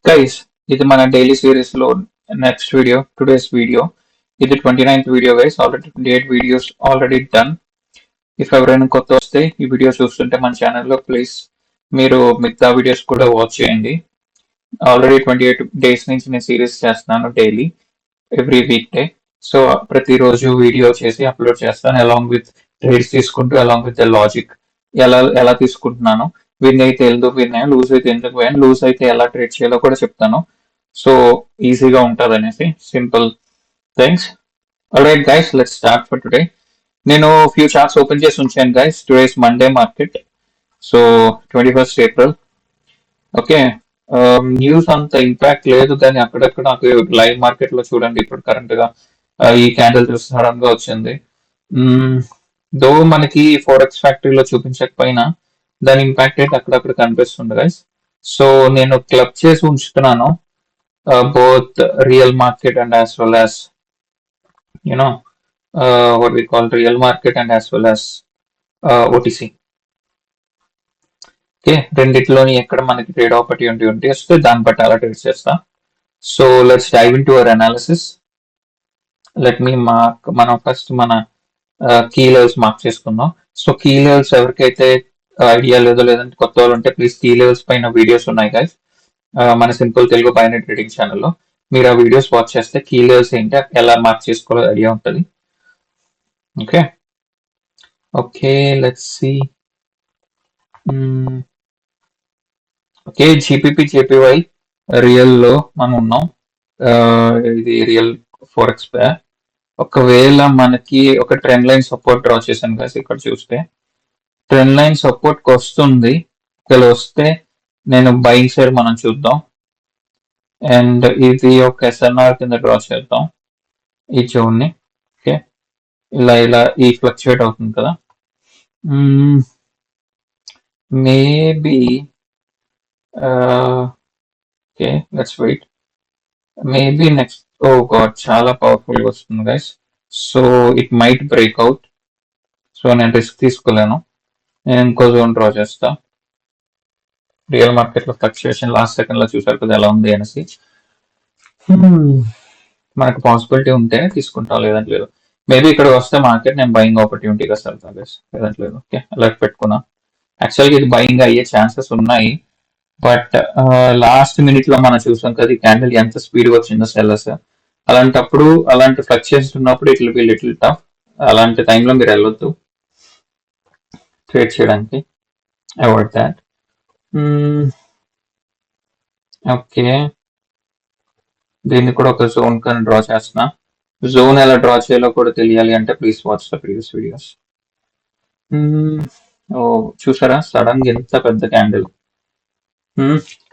Guys, ఇది మన daily series లో నెక్స్ట్ వీడియో, టుడేస్ వీడియో. ఇది 29th video guys. Already 28 videos already done. If ఎవరైనా కొత్త వస్తే ఈ వీడియో చూస్తుంటే మన ఛానల్లో ప్లీజ్ మీరు మిగతా వీడియోస్ కూడా వాచ్ చేయండి. ఆల్రెడీ 28 డేస్ నుంచి నేను సిరీస్ చేస్తున్నాను daily, every week day. So ప్రతిరోజు వీడియో చేసి అప్లోడ్ చేస్తాను, అలాంగ్ విత్ ట్రేడ్స్ తీసుకుంటూ, అలాంగ్ విత్ ద లాజిక్ ఎలా ఎలా తీసుకుంటున్నాను, విన్ అయితే ఎందుకు విన్ అయ్యాను, లూజ్ అయితే ఎందుకు పోయాను, లూజ్ అయితే ఎలా ట్రేడ్ చేయాలో కూడా చెప్తాను. సో ఈజీగా ఉంటుంది అనేసి simple things. Alright guys, let's start for today. నేను ఫ్యూ చార్ట్స్ ఓపెన్ చేసి ఉంచాను guys. Today's Monday market, so 21st April. Okay, news అంత ఇంపాక్ట్ లేదు, కానీ అక్కడక్కడ నాకు లైవ్ మార్కెట్ లో చూడండి ఇప్పుడు కరెంట్ గా ఈ క్యాండిల్ చూసి సడన్ గా వచ్చింది. దో మనకి ఫోరెక్స్ ఫ్యాక్టరీలో చూపించకపోయినా దాని ఇంపాక్ట్ అయితే అక్కడక్కడ కనిపిస్తుంది గైస్. సో నేను క్లబ్ చేసి ఉంచుతున్నాను both real market and as well as you know what we call real market and as well as OTC. Okay, రెండిట్లోని ఎక్కడ మనకి ట్రేడ్ ఆపర్చునిటీ ఉంటే వస్తే దాన్ని బట్టి అలా ట్రేడ్ చేస్తా. So let's dive into our analysis. Let me mark, మనం ఫస్ట్ మన కీ లెవెల్స్ మార్క్ చేసుకుందాం. సో కీ లెవెల్స్ ఎవరికైతే ఐడియా లేదో, లేదంటే కొత్త వాళ్ళు ఉంటే ప్లీజ్ కీ లెవెల్స్ పైన వీడియోస్ ఉన్నాయి గైస్ మన సింపుల్ తెలుగు బైనరీ ట్రేడింగ్ ఛానల్లో. మీరు ఆ వీడియోస్ వాచ్ చేస్తే కీ లెవెల్స్ ఏంటి, ఎలా మార్క్ చేసుకోవాలో ఐడియా ఉంటుంది. Okay okay, let's see. Okay, GBP JPY real లో మనం ఉన్నాం. ఇది రియల్ ఫోరెక్స్ పేర్. ఒకవేళ మనకి ఒక ట్రెండ్ లైన్ సపోర్ట్ డ్రా చేశాను కదా, ఇక్కడ చూస్తే ట్రెండ్ లైన్ సపోర్ట్ కి వస్తుంది. ఇక్కడ వస్తే నేను బయింగ్ సైడ్ మనం చూద్దాం. అండ్ ఇది ఒక ఎస్ఎన్ఆర్ కింద డ్రా చేద్దాం ఈ జోన్ ని. ఓకే, ఇలా ఇలా ఈ ఫ్లక్చుయేట్ అవుతుంది కదా. Maybe okay, let's wait. Maybe next, oh god, చాలా పవర్ఫుల్ గా వస్తుంది guys. So it might break out. సో నేను రిస్క్ తీసుకోలేను, నేను ఇంకో జోన్ డ్రా చేస్తా. రియల్ మార్కెట్ లో ఫ్లక్చుయేషన్ లాస్ట్ సెకండ్ లో చూసారు కదా ఎలా ఉంది అనేసి. మనకు పాసిబిలిటీ ఉంటే తీసుకుంటాం, లేదంటే లేదు. మేబీ ఇక్కడ వస్తే మార్కెట్ నేను బయింగ్ ఆపర్చునిటీగా వెళ్తాను గైస్, లేదంటే లేదు. ఓకే, అలర్ట్ పెట్టుకున్నా. యాక్చువల్గా ఇది బయింగ్ అయ్యే ఛాన్సెస్ ఉన్నాయి, బట్ లాస్ట్ మినిట్ లో మనం చూసాం కదా ఈ క్యాండిల్ ఎంత స్పీడ్ గా వచ్చిందో సెల్లర్స్. అలాంటప్పుడు, అలాంటి ఫ్లక్చుయేషన్స్ ఉన్నప్పుడు it will be little tough. అలాంటి టైంలో మీరు వెళ్ళొద్దు ట్రేడ్ చేయడానికి, అవాయిడ్ దాట్. ఓకే, దీన్ని కూడా ఒక జోన్ కానీ డ్రా చేస్తున్నా. జోన్ ఎలా డ్రా చేయాలో కూడా తెలియాలి అంటే please watch the previous videos. ఓ చూసారా సడన్ గా ఎంత పెద్ద క్యాండిల్.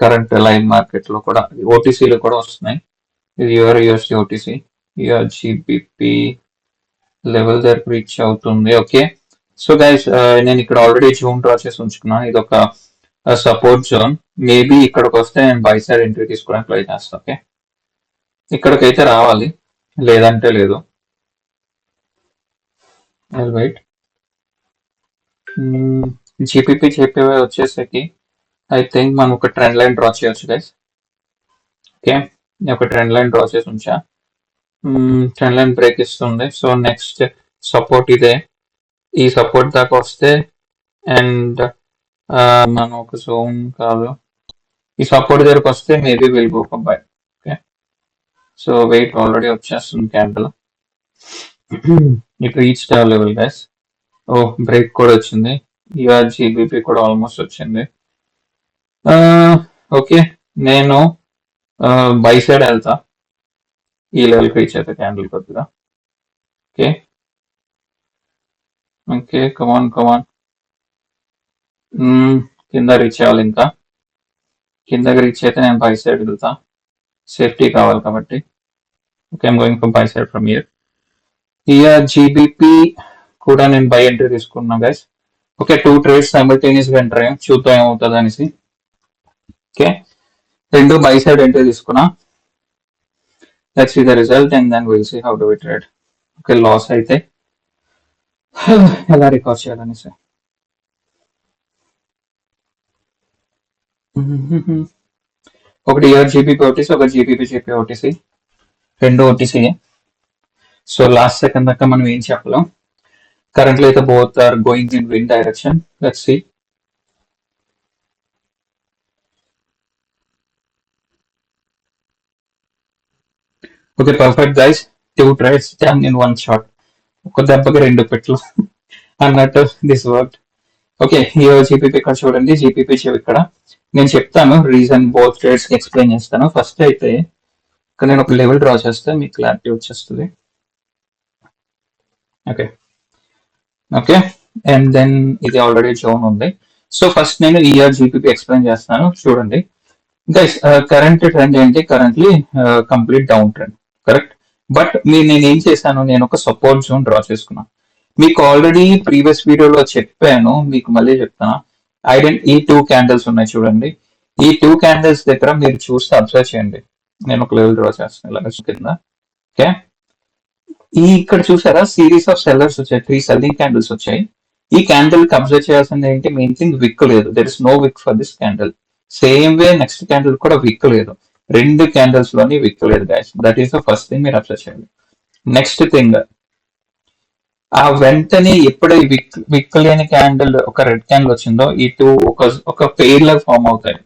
కరెంట్ లైవ్ మార్కెట్ లో కూడా, ఓటీసీలో కూడా వస్తున్నాయి. ఇది యూఎస్డి ఓటీసీ, జీబీపీ లెవెల్ దగ్గర రీచ్ అవుతుంది. ఓకే, సో గైస్ నేను ఇక్కడ ఆల్రెడీ జోన్ డ్రా చేసి ఉంచుకున్నాను. ఇది ఒక సపోర్ట్ జోన్. మేబీ ఇక్కడికి వస్తే నేను బై సైడ్ ఎంట్రీ తీసుకోవడానికి ట్రై చేస్తాను. ఓకే, ఇక్కడికైతే రావాలి, లేదంటే లేదు. వెయిట్. జీపీపీ జేపీవై వచ్చేసరికి ఐ థింక్ మనం ఒక ట్రెండ్ లైన్ డ్రా చేయొచ్చు గైస్. ఓకే, నేను ఒక ట్రెండ్ లైన్ డ్రా చేసి ఉంచా. ట్రెండ్ లైన్ బ్రేక్ ఇస్తుంది. సో నెక్స్ట్ సపోర్ట్ ఇదే. ఈ సపోర్ట్ దాకా వస్తే అండ్ మనం ఒక జోన్ కాదు, ఈ సపోర్ట్ దగ్గరకు వస్తే maybe will go for buy. Okay, so wait, already వచ్చేస్తుంది candle. It reach level guys. ఓ బ్రేక్ కూడా వచ్చింది. జీబీపీ కూడా ఆల్మోస్ట్ వచ్చింది. ఓకే, నేను బై సైడ్ వెళ్తా ఈ లెవెల్కి రీచ్ అయితే క్యాండిల్ కొద్దిగా. ఓకే ఓకే, కమాన్ కమాన్, కింద రీచ్ అవ్వాలి. ఇంకా కిందకి రీచ్ అయితే నేను బై సైడ్ వెళ్తా, సేఫ్టీ కావాలి కాబట్టి. Okay, I'm going from buy side from here. GBP కూడా నేను బై ఎంట్రీ తీసుకున్నా గైస్. ఓకే, 2 ట్రేడ్స్ సైమల్టేనియస్ గా ఎంటర్ అయ్యాం, చూద్దాం ఏమవుతుంది అనేసి. ఓకే, 2 బై సైడ్ ఎంట్రీ తీసుకున్నా. Let's see the result and then will see how do we trade. Okay, loss అయితే ఎలా రికార్డ్ చేయాలనేసి. ఒకటి ఇయర్ జీపీపీ ఓటీసీ, ఒక జీపీపీ చెప్పి ఓటీసీ, రెండు ఓటీసీ. సో లాస్ట్ సెకండ్ దాకా మనం ఏం చెప్పలేం. కరెంట్లీ అయితే both are going in win direction. Let's see. Okay, perfect guys. 2 tries done in 1 shot. ఒక దెబ్బకి 2 పెట్లు అన్నట్టు దిస్ వర్క్. ఓకే, ఈ జీపీపీ ఇక్కడ చూడండి, జీపీపీ ఇక్కడ నేను చెప్తాను రీజన్ బోత్ ట్రేడ్స్ ఎక్స్ప్లెయిన్ చేస్తాను. ఫస్ట్ అయితే ఇక్కడ నేను ఒక లెవెల్ డ్రా చేస్తే మీకు క్లారిటీ వచ్చేస్తుంది. ఓకే ఓకే, అండ్ దెన్ ఇది ఆల్రెడీ జోన్ ఉంది. సో ఫస్ట్ నేను ఇయర్ జీపీపీ ఎక్స్ప్లెయిన్ చేస్తాను చూడండి గైస్. కరెంట్ ట్రెండ్ ఏంటి? Currently complete down trend, correct. But నేను ఏం చేశాను, నేను ఒక సపోర్ట్ జోన్ డ్రా చేసుకున్నాను. మీకు ఆల్రెడీ ప్రీవియస్ వీడియోలో చెప్పాను, మీకు మళ్ళీ చెప్తాను. ఈ 2 క్యాండిల్స్ ఉన్నాయి చూడండి. ఈ 2 క్యాండిల్స్ దగ్గర మీరు చూస్తే అబ్జర్వ్ చేయండి. నేను ఒక లెవెల్ డ్రా చేస్తాను ఇలాగ కింద. ఓకే, ఈ ఇక్కడ చూసారా సిరీస్ ఆఫ్ సెల్లర్స్ వచ్చాయి, 3 సెల్లింగ్ క్యాండిల్స్ వచ్చాయి. ఈ క్యాండిల్ కి అబ్జర్వ్ చేయాల్సింది ఏంటి? మెయిన్ థింగ్ విక్ లేదు. దెర్ ఇస్ నో విక్ for this candle. Same way next candle కూడా విక్ లేదు. 2 క్యాండిల్స్ లోని విక్ లేదు guys. That is the first thing మీరు అబ్జర్వ్ చేయాలి. నెక్స్ట్ థింగ్, ఆ వెంటనే ఎప్పుడు విక్ లేని క్యాండిల్ ఒక రెడ్ క్యాండిల్ వచ్చిందో ఈ 2 ఒక పెయిర్ లాగా ఫామ్ అవుతాయి.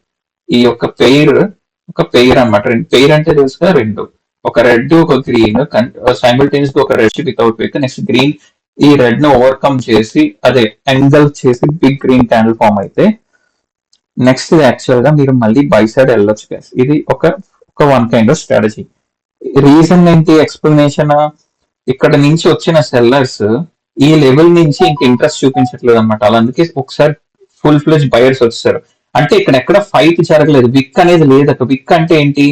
ఈ యొక్క పెయిర్ అనమాట. పెయిర్ అంటే తెలుసుగా, 2, ఒక రెడ్ ఒక గ్రీన్ సైమిల్టేనియస్ గా, ఒక రెడ్ వితౌట్ విక్, నెక్స్ట్ గ్రీన్ ఈ రెడ్ ను ఓవర్కమ్ చేసి అదే యాంగిల్ చేసి బిగ్ గ్రీన్ క్యాండిల్ ఫామ్ అయితే నెక్స్ట్ యాక్చువల్ గా మీరు మళ్ళీ బై సైడ్ వెళ్ళొచ్చు గైస్. ఇది ఒక 1 కైండ్ ఆఫ్ స్ట్రాటజీ. రీజన్ ఏంటి? ఎక్స్ప్లెనేషన్, ఇక్కడ నుంచి వచ్చిన సెల్లర్స్ ఈ లెవెల్ నుంచి ఇంక ఇంట్రెస్ట్ చూపించట్లేదు అనమాట. అలా అందుకే ఒకసారి ఫుల్ ఫ్లెజ్ బయర్స్ వచ్చారు. అంటే ఇక్కడ ఎక్కడ ఫైట్ జరగలేదు, విక్ అనేది లేదు. అక్కడ విక్ అంటే ఏంటి?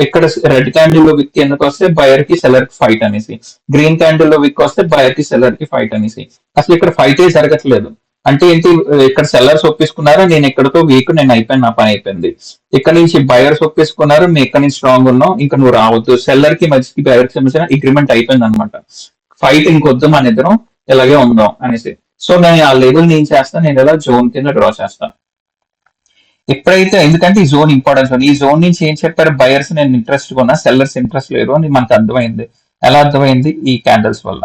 ఇక్కడ రెడ్ క్యాండిల్ లో విక్ ఎందుకు వస్తే బయర్ కి సెల్లర్ కి ఫైట్ అనేసి, గ్రీన్ క్యాండిల్ లో విక్ వస్తే బయర్ కి సెల్లర్ కి ఫైట్ అనేసి. అసలు ఇక్కడ ఫైటే జరగట్లేదు. అంటే ఏంటి? ఇక్కడ సెల్లర్స్ ఒప్పించుకున్నారు, నేను ఎక్కడితో వీక్, నేను అయిపోయాను, నా పని అయిపోయింది. ఇక్కడ నుంచి బయర్స్ ఒప్పించుకున్నారు, మేము ఇక్కడ నుంచి స్ట్రాంగ్ ఉన్నాం, ఇంకా నువ్వు రావద్దు. సెల్లర్ కి మధ్యకి బయర్ కి మధ్య అగ్రిమెంట్ అయిపోయింది అనమాట. ఫైట్ ఇంకొద్దు, మన ఇద్దరం ఇలాగే ఉందాం అనేసి. సో నేను ఆ లెవెల్ నేను చేస్తాను, నేను ఇలా జోన్ కింద డ్రా చేస్తాను. ఎప్పుడైతే, ఎందుకంటే ఈ జోన్ ఇంపార్టెన్స్ ఉంది. ఈ జోన్ నుంచి ఏం చెప్పారు? బయర్స్ నేను ఇంట్రెస్ట్ కొన్నా, సెల్లర్స్ ఇంట్రెస్ట్ లేరు అని మనకు అర్థమైంది. ఎలా అర్థమైంది? ఈ క్యాండిల్స్ వల్ల.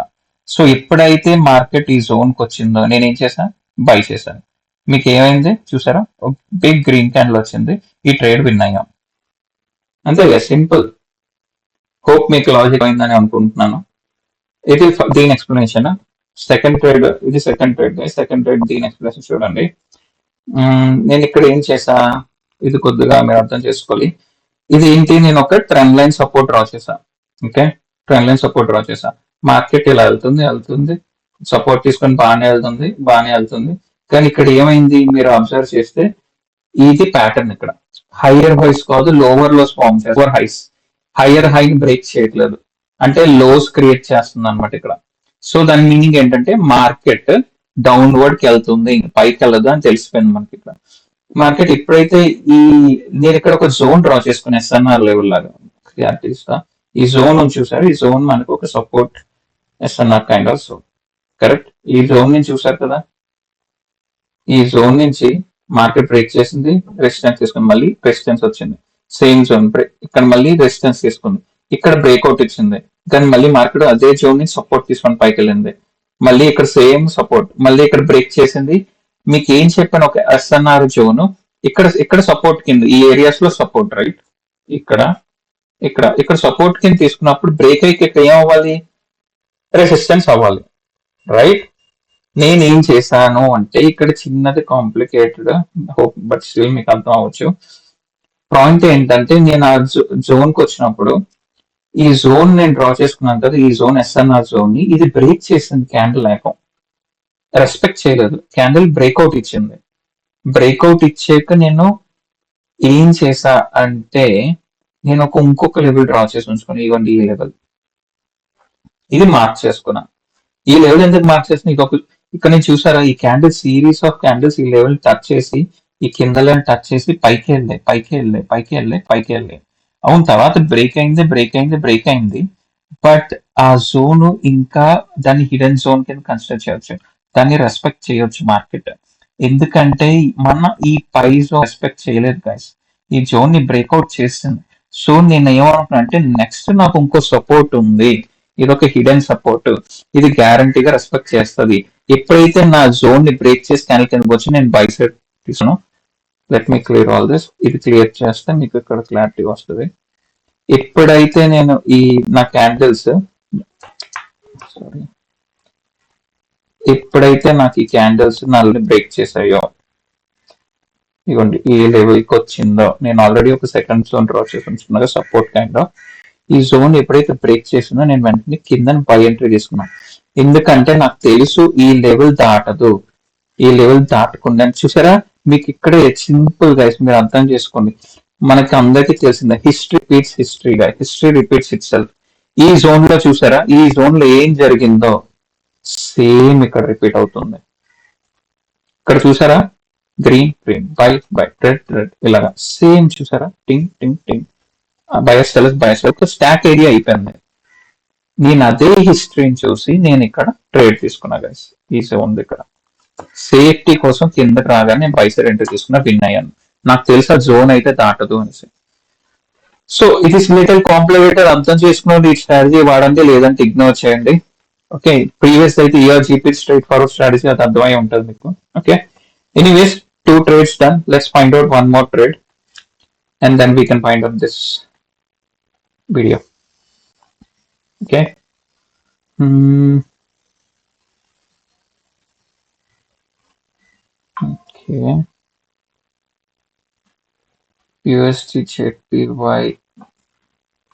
సో ఎప్పుడైతే మార్కెట్ ఈ జోన్ కి వచ్చిందో నేను ఏం చేశాను? బై చేశాను. మీకు ఏమైంది చూసారా? బిగ్ గ్రీన్ క్యాండిల్ వచ్చింది, ఈ ట్రేడ్ విన్ అయ్యాం. అంతే, సింపుల్. హోప్ మీకు లాజిక్ అయిందని అనుకుంటున్నాను. ఇది దీని ఎక్స్ప్లెనేషన్. సెకండ్ ట్రేడ్, ఇది సెకండ్ ట్రేడ్ దీని ఎక్స్ప్లెనేషన్ చూడండి. నేను ఇక్కడ ఏం చేసా, ఇది కొద్దిగా మీరు అర్థం చేసుకోవాలి. ఇది ఏంటి? నేను ఒక ట్రెండ్ లైన్ సపోర్ట్ డ్రా చేశా. Okay, trend line support draw చేశా. మార్కెట్ ఇలా వెళ్తుంది, సపోర్ట్ తీసుకొని బాగానే వెళ్తుంది. కానీ ఇక్కడ ఏమైంది మీరు అబ్జర్వ్ చేస్తే, ఇది ప్యాటర్న్. ఇక్కడ హైయర్ హైస్ కాదు, లోవర్ లోస్ ఫార్మ్ చేస్తారు. హైస్ హైయర్ హై బ్రేక్ చేయట్లేదు, అంటే లోస్ క్రియేట్ చేస్తుంది అనమాట ఇక్కడ. సో దాని మీనింగ్ ఏంటంటే మార్కెట్ డౌన్వర్డ్ కి వెళ్తుంది, పైకి వెళ్ళదు అని తెలిసిపోయింది మనకి. ఇక్కడ మార్కెట్ ఎప్పుడైతే నేను ఇక్కడ ఒక జోన్ డ్రా చేసుకుని ఎస్ఎన్ఆర్ లెవెల్ లాగా క్లియర్టీస్గా ఈ జోన్ చూసారు. ఈ జోన్ మనకు ఒక support SNR kind of zone, correct. ఈ జోన్ నుంచి చూసారు కదా, ఈ జోన్ నుంచి మార్కెట్ బ్రేక్ చేసింది, రెసిస్టెన్స్ తీసుకుంది, మళ్ళీ రెసిస్టెన్స్ వచ్చింది. సేమ్ జోన్ ఇక్కడ మళ్ళీ రెసిస్టెన్స్ తీసుకుంది, ఇక్కడ బ్రేక్అవుట్ ఇచ్చింది, కానీ మళ్ళీ మార్కెట్ అదే జోన్ నుంచి సపోర్ట్ తీసుకొని పైకి వెళ్ళింది. మళ్ళీ ఇక్కడ సేమ్ సపోర్ట్, మళ్ళీ ఇక్కడ బ్రేక్ చేసింది. మీకు ఏం చెప్పాను? ఒక ఎస్ఎన్ఆర్ జోన్ ఇక్కడ సపోర్ట్ కింద ఈ ఏరియాస్ లో సపోర్ట్, రైట్. ఇక్కడ సపోర్ట్ కింద తీసుకున్నప్పుడు బ్రేక్ అయ్యి ఇక్కడ ఏం అవ్వాలి? రెసిస్టెన్స్ అవ్వాలి, రైట్. నేనేం చేశాను అంటే, ఇక్కడ చిన్నది కాంప్లికేటెడ్, హోప్ బట్ స్టిల్ మీకు అర్థం అవ్వచ్చు. పాయింట్ ఏంటంటే, నేను ఆ జోన్ కి వచ్చినప్పుడు ఈ జోన్ నేను డ్రా చేసుకున్నాను కదా, ఈ జోన్ ఎస్ఎన్ఆర్ జోన్ ని ఇది బ్రేక్ చేసింది. క్యాండిల్ లేకం రెస్పెక్ట్ చేయలేదు, క్యాండిల్ బ్రేక్అవుట్ ఇచ్చింది. బ్రేక్అవుట్ ఇచ్చాక నేను ఏం చేసా అంటే, నేను ఇంకొక లెవెల్ డ్రా చేసి ఉంచుకుని, ఇవ్వండి ఈ లెవెల్, ఇది మార్క్ చేసుకున్నా. ఈ లెవెల్ ఎందుకు మార్క్ చేసిన? ఇక్కడ నేను చూసారా, ఈ క్యాండిల్ సిరీస్ ఆఫ్ క్యాండిల్స్ ఈ లెవెల్ టచ్ చేసి, ఈ కింద లెవెల్ టచ్ చేసి పైకి వెళ్ళాయి. అవును, తర్వాత బ్రేక్ అయింది. బట్ ఆ జోన్ ఇంకా దాన్ని హిడెన్ జోన్ కింద కన్సిడర్ చేయొచ్చు, దాన్ని రెస్పెక్ట్ చేయొచ్చు మార్కెట్. ఎందుకంటే మన ఈ ప్రైస్ రెస్పెక్ట్ చేయలేదు గైస్. ఈ జోన్ ని బ్రేక్అవుట్ చేసింది. సో నేను ఏమనుకున్నా అంటే నెక్స్ట్ నాకు ఇంకో సపోర్ట్ ఉంది, ఇదొక హిడెన్ సపోర్ట్, ఇది గ్యారంటీగా రెస్పెక్ట్ చేస్తుంది. ఎప్పుడైతే నా జోన్ ని బ్రేక్ చేసి క్యాండిల్ కిందకి వచ్చి నేను బై సైడ్ తీసుకున్నాను. Let me clear all this. ఇది క్లియర్ చేస్తే మీకు ఇక్కడ క్లారిటీ వస్తుంది. ఎప్పుడైతే నేను ఈ నా క్యాండిల్స్ సారీ ఎప్పుడైతే నాకు ఈ క్యాండిల్స్ నల్ని బ్రేక్ చేసాయో, ఇవ్వండి ఈ లెవెల్కి వచ్చిందో, నేను ఆల్రెడీ ఒక సెకండ్ జోన్ డ్రా చేసి ఉంచుకున్నా సపోర్ట్ కైండ్ ఆఫ్. ఈ జోన్ ఎప్పుడైతే బ్రేక్ చేసిందో నేను వెంటనే కింద బై ఎంట్రీ తీసుకున్నాను. ఎందుకంటే నాకు తెలుసు ఈ లెవెల్ దాటదు, ఈ లెవెల్ దాటకుండా. చూసారా, మీకు ఇక్కడే సింపుల్ గైస్ మీరు అర్థం చేసుకోండి. మనకి అందరికీ తెలిసిందే హిస్టరీ రిపీట్స్ హిస్టరీ గా, హిస్టరీ రిపీట్స్ ఇట్ సెల్ఫ్. ఈ జోన్ లో చూసారా, ఈ జోన్ లో ఏం జరిగిందో సేమ్ ఇక్కడ రిపీట్ అవుతుంది. ఇక్కడ చూసారా, green green, by by, red red, ఇలాగా సేమ్ చూసారా, టింగ్ టింగ్ టింగ్, బయస్ సెలెక్ట్ బయస్ ఒక స్టాక్ ఏరియా అయిపోయింది. నేను అదే హిస్టరీని చూసి నేను ఇక్కడ ట్రేడ్ తీసుకున్నా గైస్. ఈ జోన్ ఇక్కడ సేఫ్టీ కోసం కిందకి రాగానే నేను బై సైడ్ ఎంట్రీ తీసుకున్నా, విన్ అయ్యాను. నాకు తెలుసు ఆ జోన్ అయితే దాటదు అనేసి. సో ఇది లిటిల్ కాంప్లికేటెడ్, అర్థం చేసుకుని ఈ స్ట్రాటజీ వాడండి, లేదంటే ఇగ్నోర్ చేయండి. ఓకే, ప్రీవియస్ అయితే ఈఆర్జీపీ స్ట్రైట్ ఫార్వర్డ్ స్ట్రాటజీ, అది అర్థమై ఉంటుంది మీకు. Okay, anyways 2 trades done. Let's find out one more trade and then we can find out this video. Okay. Okay. USD JPY.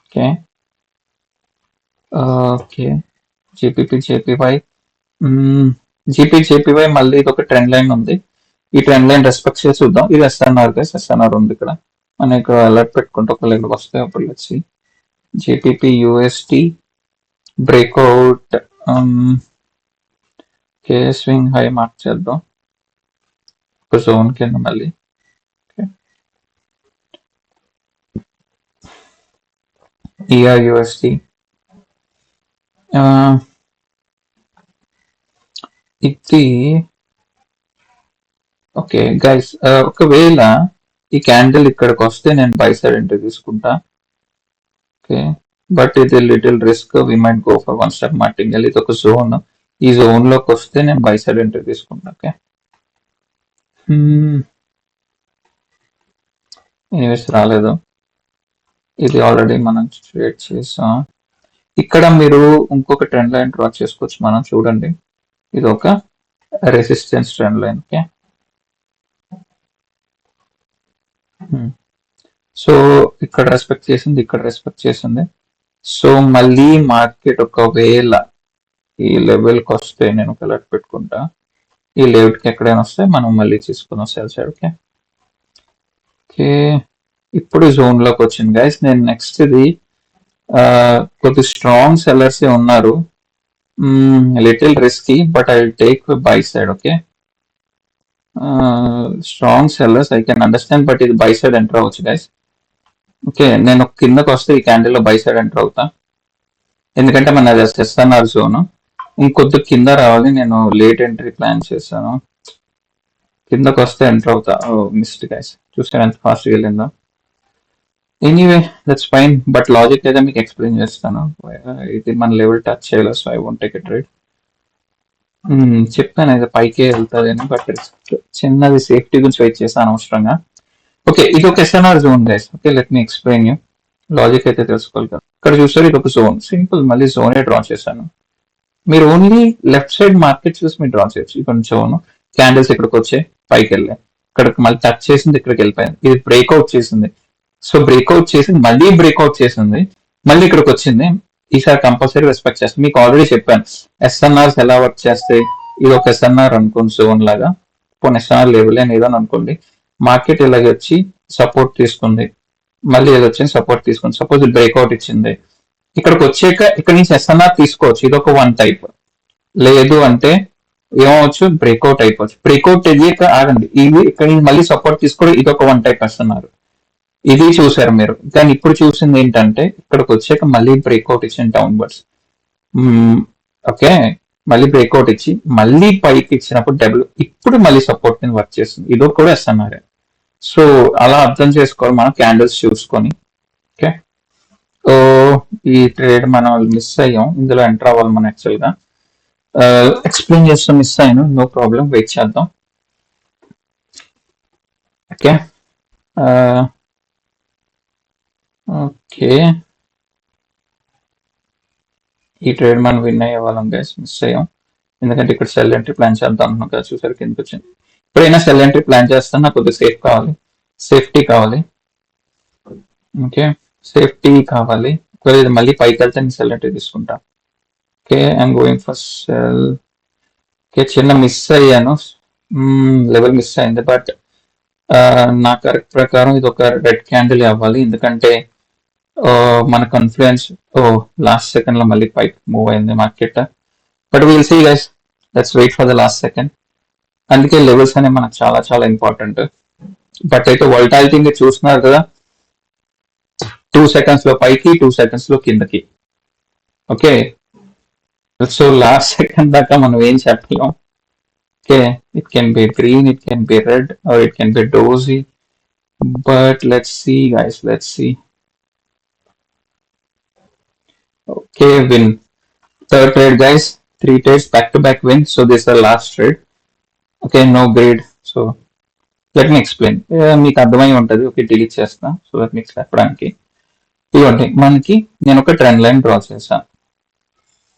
Okay. Okay. GBP JPY. JPY మళ్ళీ ఇది ఒక trend line ఉంది. ఈ trend line respect చేసి చూద్దాం. ఇది SNR guys, SNR ఉంది ఇక్కడ. మనం ఇక్కడ అలర్ట్ పెట్టుకుంటే ఒక లెవెల్ వస్తే అప్పుడు వచ్చి GBP USD breakout. Swing high mark చేద్దాం ఒక జోన్ కింద మళ్ళీ. ఈఆర్ యూఎస్టీ ఇది. ఓకే గైస్, ఒకవేళ ఈ క్యాండిల్ ఇక్కడికి వస్తే నేను బై సైడ్ ఎంట్రీ తీసుకుంటా. ఓకే, బట్ ఇది little risk, we might go for one step martingale. ఇది ఒక జోన్, ఈ జోన్ లోకి వస్తే నేను బై సైడ్ ఎంట్రీ తీసుకుంటా. ఓకే, ఎనీవేస్ రాలేదు, ఇది ఆల్రెడీ మనం ట్రేడ్ చేసాం. ఇక్కడ మీరు ఇంకొక ట్రెండ్ లైన్ డ్రా చేసుకోవచ్చు. మనం చూడండి, ఇది ఒక resistance trend line. Okay, so ఇక్కడ రెస్పెక్ట్ చేసింది, ఇక్కడ రెస్పెక్ట్ చేసింది. సో మళ్ళీ మార్కెట్ ఒకవేళ ఈ లెవెల్కి వస్తే నేను ఒక అలర్ట్ పెట్టుకుంటా. ఈ లెవెల్కి ఎక్కడైనా వస్తే మనం మళ్ళీ తీసుకుందాం సెల్ సైడ్. ఓకే ఓకే, ఇప్పుడు జోన్ లోకి వచ్చింది గైస్. నేను నెక్స్ట్ ఇది కొద్ది స్ట్రాంగ్ సెల్లర్స్ ఉన్నారు, little risky, but I will take by side. Okay, strong sellers I can understand, but ఇది బై సైడ్ ఎంటర్ అవ్వచ్చు గైస్. ఓకే, నేను కిందకు వస్తే ఈ క్యాండిల్ లో బై సైడ్ ఎంటర్ అవుతా, ఎందుకంటే మన ఎస్ఎన్ఆర్ జోన్. ఇంకొద్ది కింద రావాలి, నేను లేట్ ఎంట్రీ ప్లాన్ చేశాను. కిందకు వస్తే ఎంటర్ అవుతా. మిస్డ్ గైస్, చూస్తే ఎంత ఫాస్ట్ వెళ్ళిందో. Anyway that's fine, but logic అయితే మీకు ఎక్స్ప్లెయిన్ చేస్తాను. ఇది మన లెవెల్ టచ్ చేయలేదు, so I won't take a trade. చెప్పాను ఇది పైకే వెళ్తుంది, బట్ చిన్నది సేఫ్టీ గురించి వెయిట్ చేస్తాను అనవసరంగా. ఓకే, ఇది ఒక SNR zone guys. Okay, let me explain you. Logic అయితే తెలుసుకోవాలి కదా. ఇక్కడ చూస్తారు ఇది ఒక జోన్, సింపుల్, మళ్ళీ జోనే డ్రా చేశాను. మీరు ఓన్లీ లెఫ్ట్ సైడ్ మార్కెట్ చూసి మీరు డ్రా చేయొచ్చు. ఇక్కడ జోన్ క్యాండిల్స్ ఇక్కడికి వచ్చాయి, పైకి వెళ్ళాయి, ఇక్కడికి మళ్ళీ టచ్ చేసింది, ఇక్కడికి వెళ్ళిపోయింది. ఇది బ్రేక్అవుట్ చేసింది, సో బ్రేక్అవుట్ చేసింది, మళ్ళీ బ్రేక్అవుట్ చేసింది, మళ్ళీ ఇక్కడికి వచ్చింది. ఈసారి కంపల్సరీ రెస్పెక్ట్ చేస్తాను. మీకు ఆల్రెడీ చెప్పాను ఎస్ఎన్ఆర్స్ ఎలా వర్క్ చేస్తాయి. ఇది ఒక ఎస్ఎన్ఆర్ అనుకోండి, జోన్ లాగా, పోనీ ఎస్ఎన్ఆర్ లెవెల్ అని ఏదో అనుకోండి. మార్కెట్ ఇలాగ వచ్చి సపోర్ట్ తీసుకుంది, మళ్ళీ ఏదో వచ్చింది సపోర్ట్ తీసుకుంది. సపోజ్ బ్రేక్అవుట్ ఇచ్చింది, ఇక్కడికి వచ్చాక ఇక్కడ నుంచి ఎస్ఎన్ఆర్ తీసుకోవచ్చు, ఇది ఒక వన్ టైప్. లేదు అంటే ఏమవచ్చు, బ్రేక్అవుట్ అయిపోవచ్చు. బ్రేక్అవుట్ అయ్యాక ఆగండి, ఇది ఇక్కడ నుంచి మళ్ళీ సపోర్ట్ తీసుకోవడం, ఇది ఒక వన్ టైప్ ఎస్ఎన్ఆర్. ఇది చూసారు మీరు. కానీ ఇప్పుడు చూసింది ఏంటంటే ఇక్కడికి వచ్చాక మళ్ళీ బ్రేక్అవుట్ ఇచ్చింది డౌన్వర్డ్స్. ఓకే, మళ్ళీ బ్రేక్అవుట్ ఇచ్చి మళ్ళీ పైకి ఇచ్చినప్పుడు డబుల్, ఇప్పుడు మళ్ళీ సపోర్ట్ కింద వర్క్ చేస్తుంది. ఇది కూడా ఎస్ఎన్ఆర్. సో అలా అర్థం చేసుకోవాలి మనం క్యాండిల్స్ చూసుకొని. ఓకే, సో ఈ ట్రేడ్ మనం మిస్ అయ్యాం, ఇందులో ఎంటర్ అవ్వాలి మనం యాక్చువల్గా. ఎక్స్ప్లెయిన్ చేస్తూ మిస్ అయ్యాను, నో ప్రాబ్లం, వెయిట్ చేద్దాం. ఓకే, ఓకే, ఈ ట్రేడ్ మనం విన్ అయ్యే వాళ్ళం గైస్, మిస్ అయ్యాం. ఎందుకంటే ఇక్కడ సెల్ ఎంట్రీ ప్లాన్ చేద్దాం అనుకున్నాం కదా, చూసారు కిందకి వచ్చింది. ఎప్పుడైనా సెల్ ఎంట్రీ ప్లాన్ చేస్తాను, నాకు కొద్దిగా సేఫ్ కావాలి, సేఫ్టీ కావాలి. ఓకే, సేఫ్టీ కావాలి. ఒకవేళ ఇది మళ్ళీ పైకి వెళ్తే నేను సెల్ ఎంట్రీ తీసుకుంటా. Okay, I'm going for cell. Okay, చిన్న మిస్ అయ్యాను, లెవెల్ మిస్ అయింది, బట్ నా కరెక్ట్ ప్రకారం ఇది ఒక రెడ్ క్యాండిల్ అవ్వాలి, ఎందుకంటే మన కాన్ఫిడెన్స్ లాస్ట్ సెకండ్ లో మళ్ళీ పైకి మూవ్ అయింది market. But will see guys, let's wait for the last second. అందుకే లెవెల్స్ అనేవి మనకు చాలా చాలా ఇంపార్టెంట్. బట్ అయితే వోల్టాలిటీ మీరు చూస్తున్నారు కదా, 2 seconds లో పైకి, 2 seconds లో కిందకి. ఓకే, సో లాస్ట్ సెకండ్ దాకా మనం ఏం చెప్పలేం. Okay, it can be green, it can be red, or it can be doji, but let's see guys, let's see. Okay, win, third trade guys, 3 trades back to back win, so this is the last trade. Okay, no grade. So let me explain, మీకు అర్థమై ఉంటుంది. Okay, delete చేస్తా, so let మీకు చెప్పడానికి. ఇవ్వండి, మనకి నేను ఒక ట్రెండ్ లైన్ డ్రా చేశాను,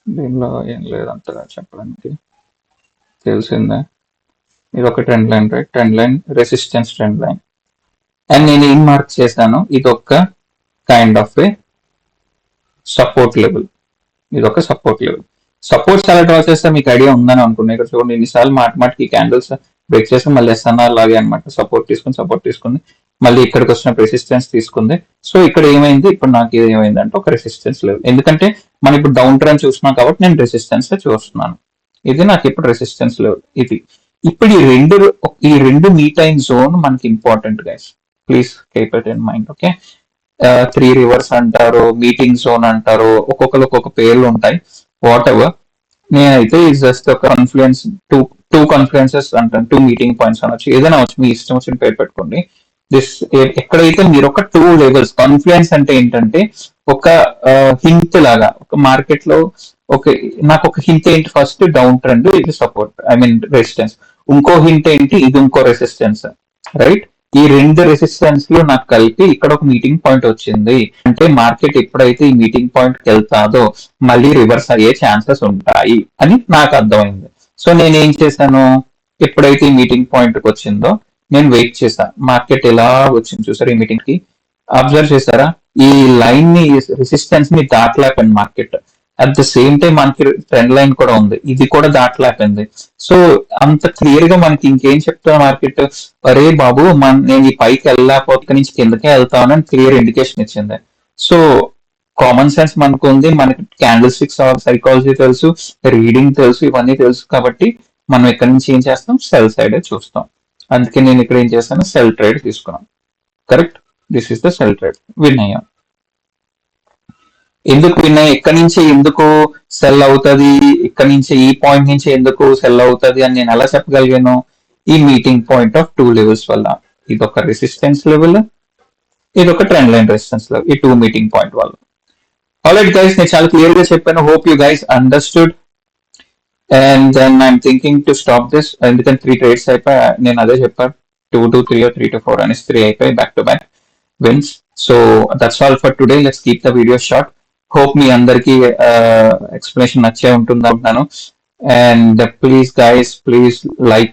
దీనిలో ఏం లేదంతగా చెప్పడానికి, తెలిసిందే. ఇది ఒక trend line, right, trend line, resistance trend line. And నేను ఏం మార్క్ చేశాను, ఇది ఒక kind of A support level, ఇది ఒక సపోర్ట్ లెవెల్. సపోర్ట్స్ ఎలా డ్రా చేస్తే మీకు ఐడియా ఉందని అనుకున్నాను. ఇక్కడ చూడండి, ఎన్నిసార్లు మాటికి క్యాండిల్స్ బ్రేక్ చేస్తే మళ్ళీ ఎస్ఎన్ఆర్ లాగే అనమాట, సపోర్ట్ తీసుకుంది, మళ్ళీ ఇక్కడికి వచ్చిన రెసిస్టెన్స్ తీసుకుంది. సో ఇక్కడ ఏమైంది, ఇప్పుడు నాకు ఇది ఏమైందంటే ఒక రెసిస్టెన్స్ లెవెల్, ఎందుకంటే మనం ఇప్పుడు డౌన్ ట్రెండ్ చూస్తున్నాం కాబట్టి నేను రెసిస్టెన్స్ చూస్తున్నాను. ఇది నాకు ఇప్పుడు రెసిస్టెన్స్ లెవెల్. ఇది ఇప్పుడు ఈ రెండు మీట్ అయిన జోన్ మనకి important guys, please keep it in mind. Okay, 3 rivers అంటారు, మీటింగ్ జోన్ అంటారు, ఒక్కొక్కరు ఒక్కొక్క పేర్లు ఉంటాయి, వాట్ ఎవర్. నేనైతే జస్ట్ ఒక కాన్ఫ్లుయెన్స్, టూ కాన్ఫ్లుయెన్సెస్ అంటాను, 2 మీటింగ్ పాయింట్స్ అనొచ్చు, ఏదైనా వచ్చు, మీ ఇష్టం వచ్చిన పేరు పెట్టుకోండి. ఎక్కడైతే మీరు ఒక 2 levels, కాన్ఫ్లుయెన్స్ అంటే ఏంటంటే ఒక హింట్ లాగా, ఒక మార్కెట్ లో ఒక నాకు ఒక హింట్ ఏంటి, ఫస్ట్ డౌన్ ట్రెండ్, ఇది సపోర్ట్, ఐ మీన్ రెసిస్టెన్స్. ఇంకో హింట్ ఏంటి, ఇది ఇంకో రెసిస్టెన్స్, రైట్. ఈ 2 రెసిస్టెన్స్ లో నాకు కలిపి ఇక్కడ ఒక మీటింగ్ పాయింట్ వచ్చింది అంటే మార్కెట్ ఎప్పుడైతే ఈ మీటింగ్ పాయింట్ కి వెళ్తాదో మళ్ళీ రివర్స్ అయ్యే ఛాన్సెస్ ఉంటాయి అని నాకు అర్థమైంది. సో నేను ఏం చేశాను, ఎప్పుడైతే ఈ మీటింగ్ పాయింట్ కి వచ్చిందో నేను వెయిట్ చేశాను. మార్కెట్ ఎలా వచ్చింది చూసారు, ఈ మీటింగ్ కి అబ్జర్వ్ చేశారా, ఈ లైన్ ని, రెసిస్టెన్స్ ని దాటలేకపోయింది market. At the same time మనకి ట్రెండ్ లైన్ కూడా ఉంది, ఇది కూడా దాటలేకపోయింది. సో అంత క్లియర్ గా మనకి ఇంకేం చెప్తా మార్కెట్, అరే బాబు నేను ఈ పైకి వెళ్ళలేకపోతే నుంచి కిందకే వెళ్తానని క్లియర్ ఇండికేషన్ ఇచ్చింది. సో కామన్ సెన్స్ మనకు ఉంది, మనకి క్యాండిల్ స్టిక్స్ సైకాలజీ తెలుసు, రీడింగ్ తెలుసు, ఇవన్నీ తెలుసు కాబట్టి మనం ఇక్కడ నుంచి ఏం చేస్తాం, సెల్ సైడ్ చూస్తాం. అందుకే నేను ఇక్కడ ఏం చేస్తాను, సెల్ ట్రేడ్ తీసుకున్నాను. Correct, this is the cell trade, win అయ్యాం. ఎందుకు విన్ అయ్యి, ఎక్కడి నుంచి ఎందుకు సెల్ అవుతుంది, ఇక్కడ నుంచి ఈ పాయింట్ నుంచి ఎందుకు సెల్ అవుతుంది అని నేను ఎలా చెప్పగలిగాను, ఈ మీటింగ్ పాయింట్ ఆఫ్ 2 levels వల్ల. ఇది ఒక రెసిస్టెన్స్ లెవెల్, ఇది ఒక ట్రెండ్ లైన్ రెసిస్టెన్స్ లెవెల్, ఈ 2 మీటింగ్ పాయింట్ వల్ల. ఆల్రైట్ గైస్, నేను చాలా క్లియర్ గా చెప్పాను, hope you guys understood. And then I'm thinking to stop this, ఎందుకంటే 3 trades అయిపోయి, నేను అదే చెప్పాను, 2 to 3 or 3 to 4 అనేసి 3 అయిపోయి back to back wins. So that's all for today, let's keep the video short. Hope మీ అందరికి ఎక్స్ప్లెనేషన్ నచ్చే ఉంటుంది అనుకుంటున్నాను. And please guys, please like,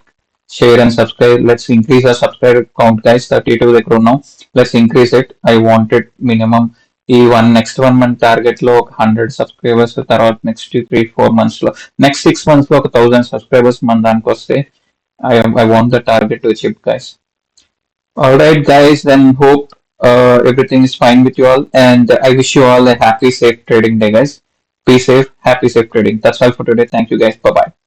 share and subscribe. Let's increase our subscriber count guys, 32 దగ్గర ఉన్నాం, let's increase it. I wanted minimum ఈ next 1 month target లో ఒక 100 సబ్స్క్రైబర్స్, తర్వాత నెక్స్ట్ 3-4 months లో, నెక్స్ట్ 6 months లో ఒక 1000 సబ్స్క్రైబర్స్ మన దానికి వస్తే I want the target to achieve, guys. All right, guys, then hope everything is fine with you all, and I wish you all a happy, safe trading day, guys. Be safe, happy, safe trading. That's all for today. Thank you, guys. Bye bye.